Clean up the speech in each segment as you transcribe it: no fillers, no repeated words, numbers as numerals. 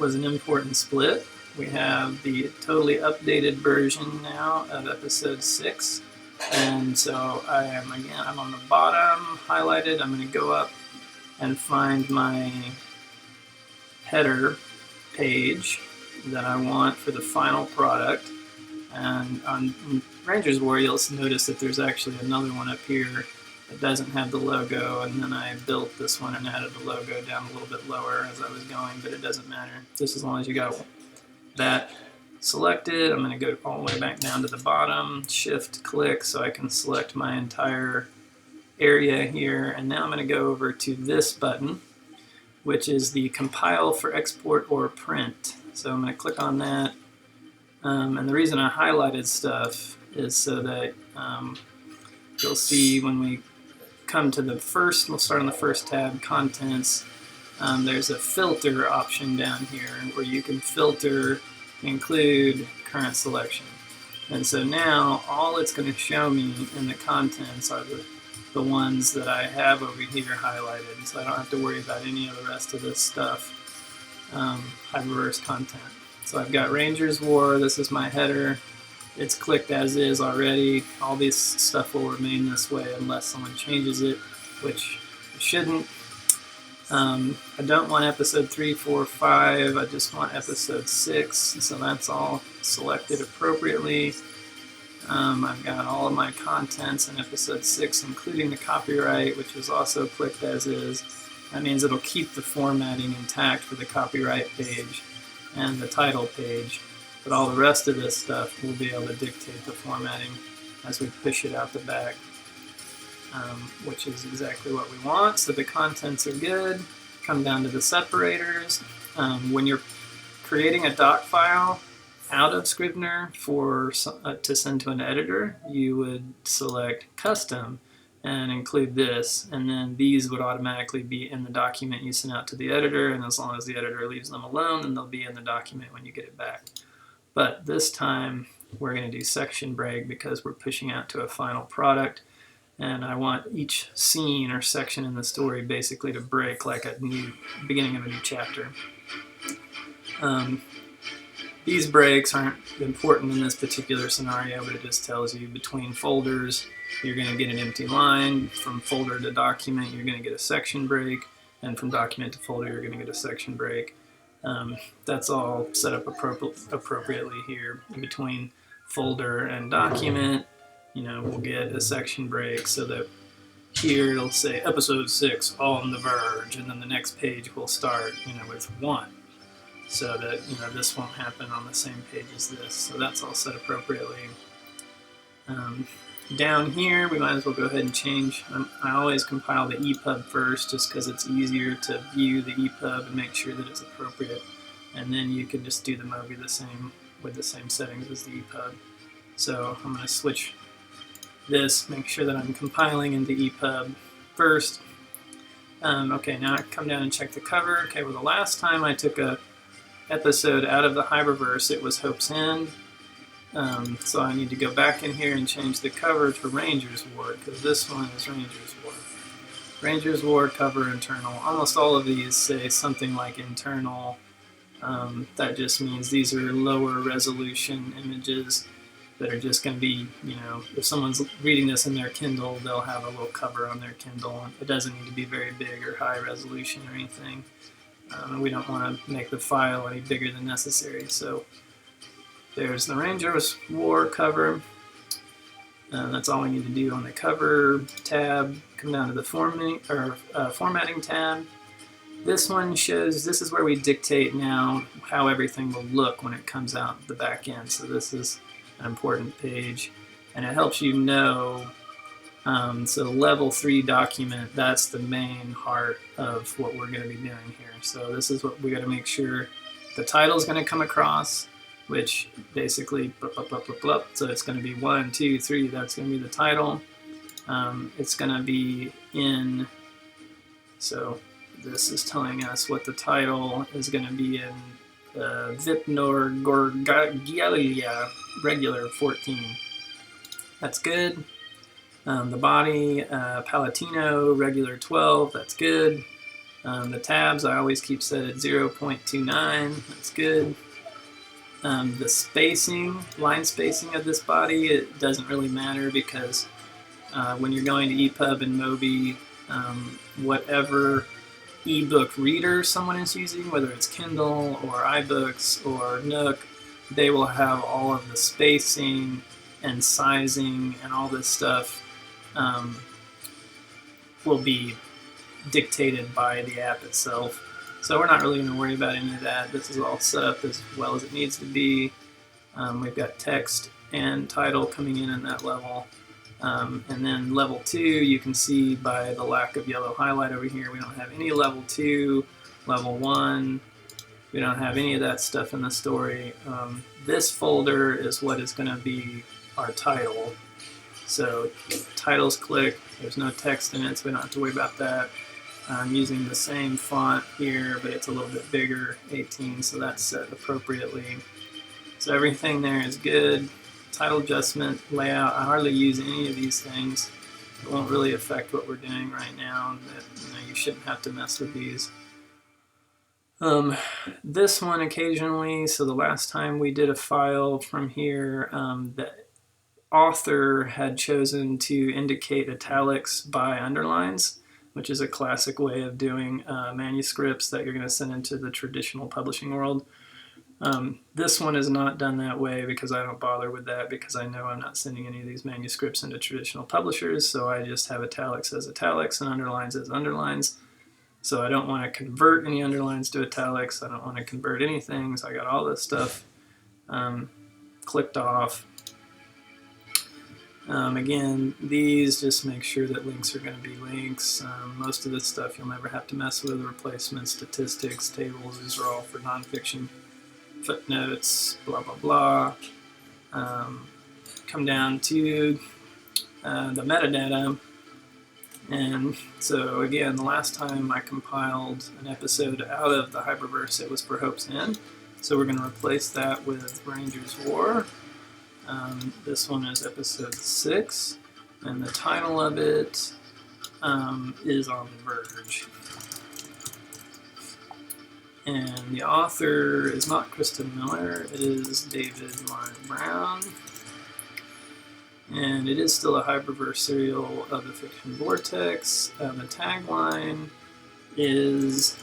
was an import and split. We have the totally updated version now of episode 6. And so I'm on the bottom, highlighted. I'm going to go up and find my header page that I want for the final product. And on Ranger's War, you'll notice that there's actually another one up here that doesn't have the logo, and then I built this one and added the logo down a little bit lower as I was going, but it doesn't matter. Just as long as you got that selected, I'm going to go all the way back down to the bottom, shift click so I can select my entire area here, and now I'm going to go over to this button, which is the compile for export or print. So I'm going to click on that, and the reason I highlighted stuff is so that you'll see when we come to the first, we'll start on the first tab, contents. There's a filter option down here where you can filter, include current selection. And so now all it's going to show me in the contents are the ones that I have over here highlighted. So I don't have to worry about any of the rest of this stuff. High reverse content. So I've got Ranger's War, this is my header. It's clicked as is already. All this stuff will remain this way unless someone changes it, which it shouldn't. I don't want episode 3, 4, 5. I just want episode 6. So that's all selected appropriately. I've got all of my contents in episode 6, including the copyright, which is also clicked as is. That means it'll keep the formatting intact for the copyright page and the title page. But all the rest of this stuff will be able to dictate the formatting as we push it out the back, which is exactly what we want. So the contents are good. Come down to the separators. When you're creating a doc file out of Scrivener to send to an editor, you would select custom and include this, and then these would automatically be in the document you send out to the editor, and as long as the editor leaves them alone, then they'll be in the document when you get it back. But this time we're going to do section break because we're pushing out to a final product, and I want each scene or section in the story basically to break like a new beginning of a new chapter. These breaks aren't important in this particular scenario, but it just tells you between folders you're going to get an empty line. From folder to document you're going to get a section break, and from document to folder you're going to get a section break. That's all set up appropriately here. In between folder and document, we'll get a section break so that here it'll say episode 6 on the verge, and then the next page will start with 1, so that this won't happen on the same page as this. So that's all set appropriately. Down here we might as well go ahead and change. I always compile the epub first just because it's easier to view the epub and make sure that it's appropriate, and then you can just do the mobi with the same settings as the epub. So I'm going to switch this, make sure that I'm compiling into epub first. Okay, now I come down and check the cover. Okay, well the last time I took a episode out of the Hyperverse it was Hope's End. So I need to go back in here and change the cover to Ranger's War, because this one is Ranger's War. Ranger's War cover internal. Almost all of these say something like internal. That just means these are lower resolution images that are just going to be, if someone's reading this in their Kindle, they'll have a little cover on their Kindle. It doesn't need to be very big or high resolution or anything. We don't want to make the file any bigger than necessary. So there's the Ranger's War cover. That's all we need to do on the cover tab. Come down to the formatting tab. This one shows, this is where we dictate now how everything will look when it comes out the back end. So this is an important page, and it helps you know. So level 3 document, that's the main heart of what we're going to be doing here. So this is what we got to make sure the title is going to come across, which basically, so it's going to be 1, 2, 3, that's going to be the title. It's going to be in, so this is telling us what the title is going to be in Vipnor Gorgalia regular 14. That's good. The body, Palatino regular 12, that's good. The tabs I always keep set at 0.29. That's good. The spacing, line spacing of this body, it doesn't really matter because when you're going to EPUB and mobi, whatever ebook reader someone is using, whether it's Kindle or iBooks or Nook, they will have all of the spacing and sizing and all this stuff will be dictated by the app itself. So we're not really going to worry about any of that. This is all set up as well as it needs to be. We've got text and title coming in that level. And then level 2, you can see by the lack of yellow highlight over here, we don't have any level 2, level 1. We don't have any of that stuff in the story. This folder is what is going to be our title. So titles click, there's no text in it, so we don't have to worry about that. I'm using the same font here, but it's a little bit bigger, 18, so that's set appropriately. So everything there is good. Title adjustment, layout, I hardly use any of these things. It won't really affect what we're doing right now. You shouldn't have to mess with these. This one occasionally, so the last time we did a file from here, the author had chosen to indicate italics by underlines, which is a classic way of doing manuscripts that you're going to send into the traditional publishing world. This one is not done that way because I don't bother with that because I know I'm not sending any of these manuscripts into traditional publishers, so I just have italics as italics and underlines as underlines. So I don't want to convert any underlines to italics. I don't want to convert anything, so I got all this stuff clicked off. Again, these just make sure that links are going to be links. Most of this stuff you'll never have to mess with. Replacements, statistics, tables, these are all for nonfiction. Footnotes, blah, blah, blah. Come down to the metadata. And so again, the last time I compiled an episode out of the Hyperverse, it was for Hope's End. So we're going to replace that with Ranger's War. This one is episode 6, and the title of it is On the Verge. And the author is not Kristen Miller, it is David Martin Brown. And it is still a Hyperverse serial of the fiction vortex. The tagline is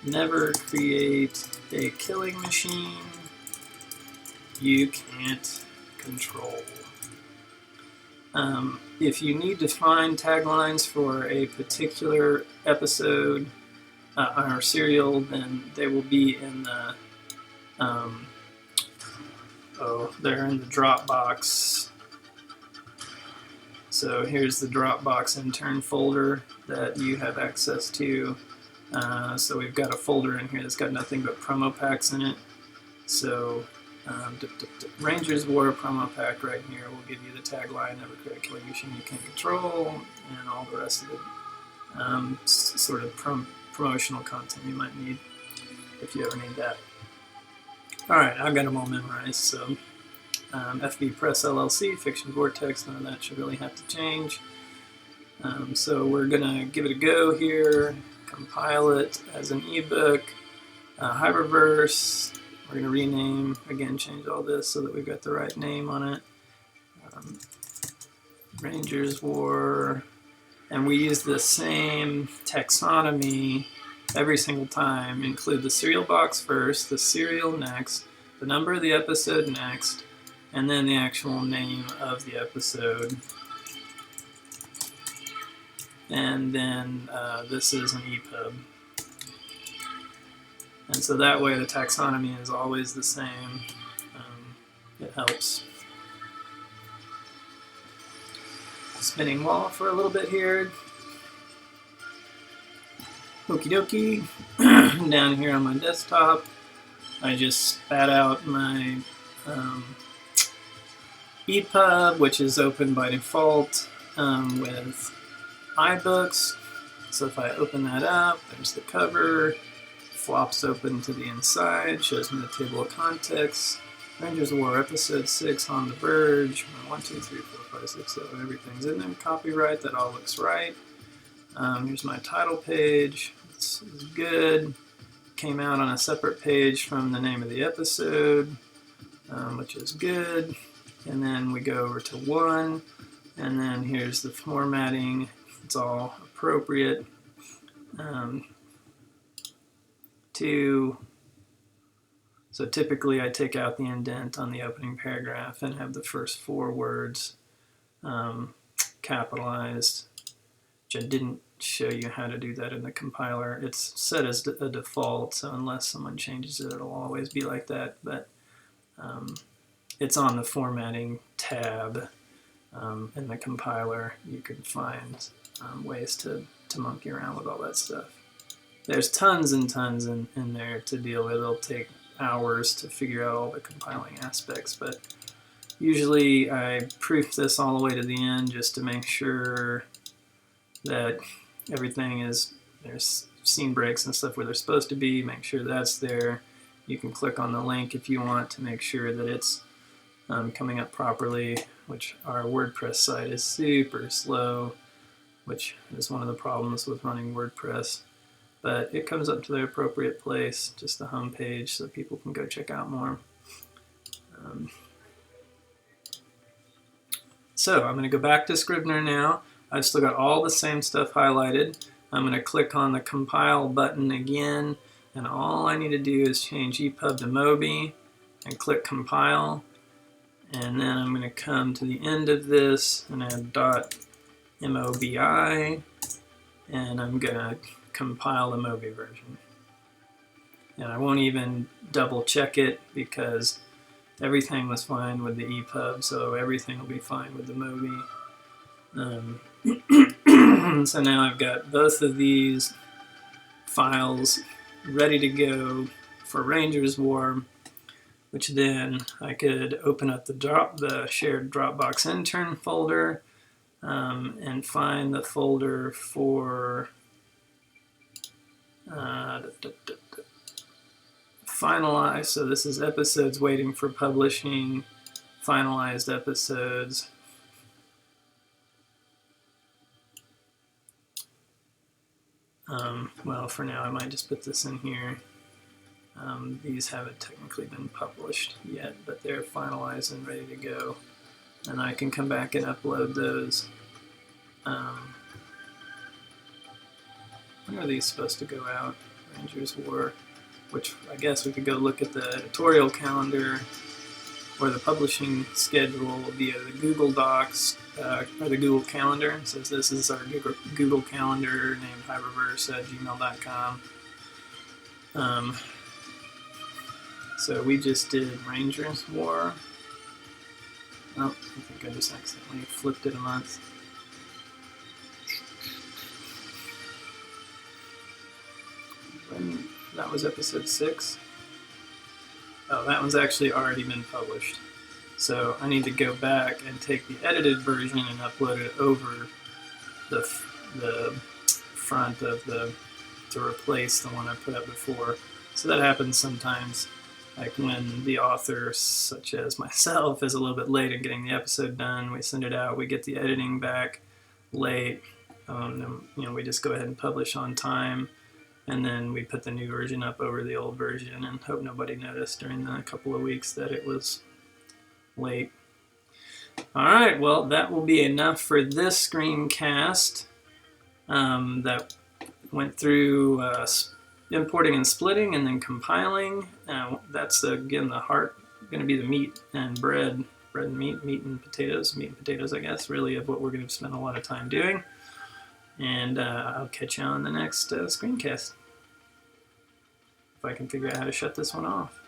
"Never create a killing machine you can't control." If you need to find taglines for a particular episode or serial, then they will be in the they're in the Dropbox. So here's the Dropbox Intern folder that you have access to. So we've got a folder in here that's got nothing but promo packs in it. So Ranger's War promo pack right here will give you the tagline, "Never create a killing machine you can't control," and all the rest of the sort of promotional content you might need if you ever need that. Alright, I've got them all memorized. So FB Press LLC, Fiction Vortex, none of that should really have to change. So we're going to give it a go here, compile it as an ebook, Hyperverse. We're going to rename, again, change all this so that we've got the right name on it. Ranger's War. And we use the same taxonomy every single time. Include the serial box first, the serial next, the number of the episode next, and then the actual name of the episode. And then this is an EPUB. And so that way the taxonomy is always the same. It helps. Spinning wall for a little bit here. Okie dokie. Down here on my desktop, I just spat out my EPUB, which is open by default with iBooks. So if I open that up, there's the cover, flops open to the inside, shows me the table of contents. Ranger's War, episode 6, On the Verge. 1, 2, 3, 4, 5, 6, 7, everything's in there. Copyright, that all looks right. Here's my title page. is good. Came out on a separate page from the name of the episode, which is good. And then we go over to 1, and then here's the formatting. It's all appropriate. 2. So typically I take out the indent on the opening paragraph and have the first 4 words capitalized, which I didn't show you how to do that in the compiler. It's set as a default, so unless someone changes it, it'll always be like that. But it's on the formatting tab in the compiler. You can find ways to monkey around with all that stuff. There's tons and tons in there to deal with. It'll take hours to figure out all the compiling aspects, but usually I proof this all the way to the end just to make sure that everything is, there's scene breaks and stuff where they're supposed to be, make sure that's there. You can click on the link if you want to make sure that it's coming up properly, which our WordPress site is super slow, which is one of the problems with running WordPress. But it comes up to the appropriate place, just the home page, so people can go check out more. So I'm going to go back to Scrivener now. I've still got all the same stuff highlighted. I'm going to click on the compile button again, and all I need to do is change epub to mobi and click compile. And then I'm going to come to the end of this and add .mobi, and I'm going to compile the mobi version. And I won't even double check it because everything was fine with the epub, so everything will be fine with the mobi. So now I've got both of these files ready to go for Rangers War, which then I could open up the shared Dropbox Intern folder and find the folder for finalize. So this is episodes waiting for publishing, finalized episodes. Well, for now I might just put this in here. These haven't technically been published yet, but they're finalized and ready to go. And I can come back and upload those. When are these supposed to go out? Rangers War, which I guess we could go look at the editorial calendar or the publishing schedule via the Google Docs or the Google Calendar. It says this is our Google Calendar named highreverse@gmail.com. So we just did Rangers War. Oh, I think I just accidentally flipped it a month. That was episode 6. Oh, that one's actually already been published. So I need to go back and take the edited version and upload it over the front of to replace the one I put up before. So that happens sometimes, like when the author, such as myself, is a little bit late in getting the episode done. We send it out, we get the editing back late. Then, we just go ahead and publish on time. And then we put the new version up over the old version and hope nobody noticed during the couple of weeks that it was late. Alright, well that will be enough for this screencast that went through importing and splitting and then compiling. That's again the heart, going to be the meat and bread and meat and potatoes I guess, really of what we're going to spend a lot of time doing. And I'll catch you on the next screencast, if I can figure out how to shut this one off.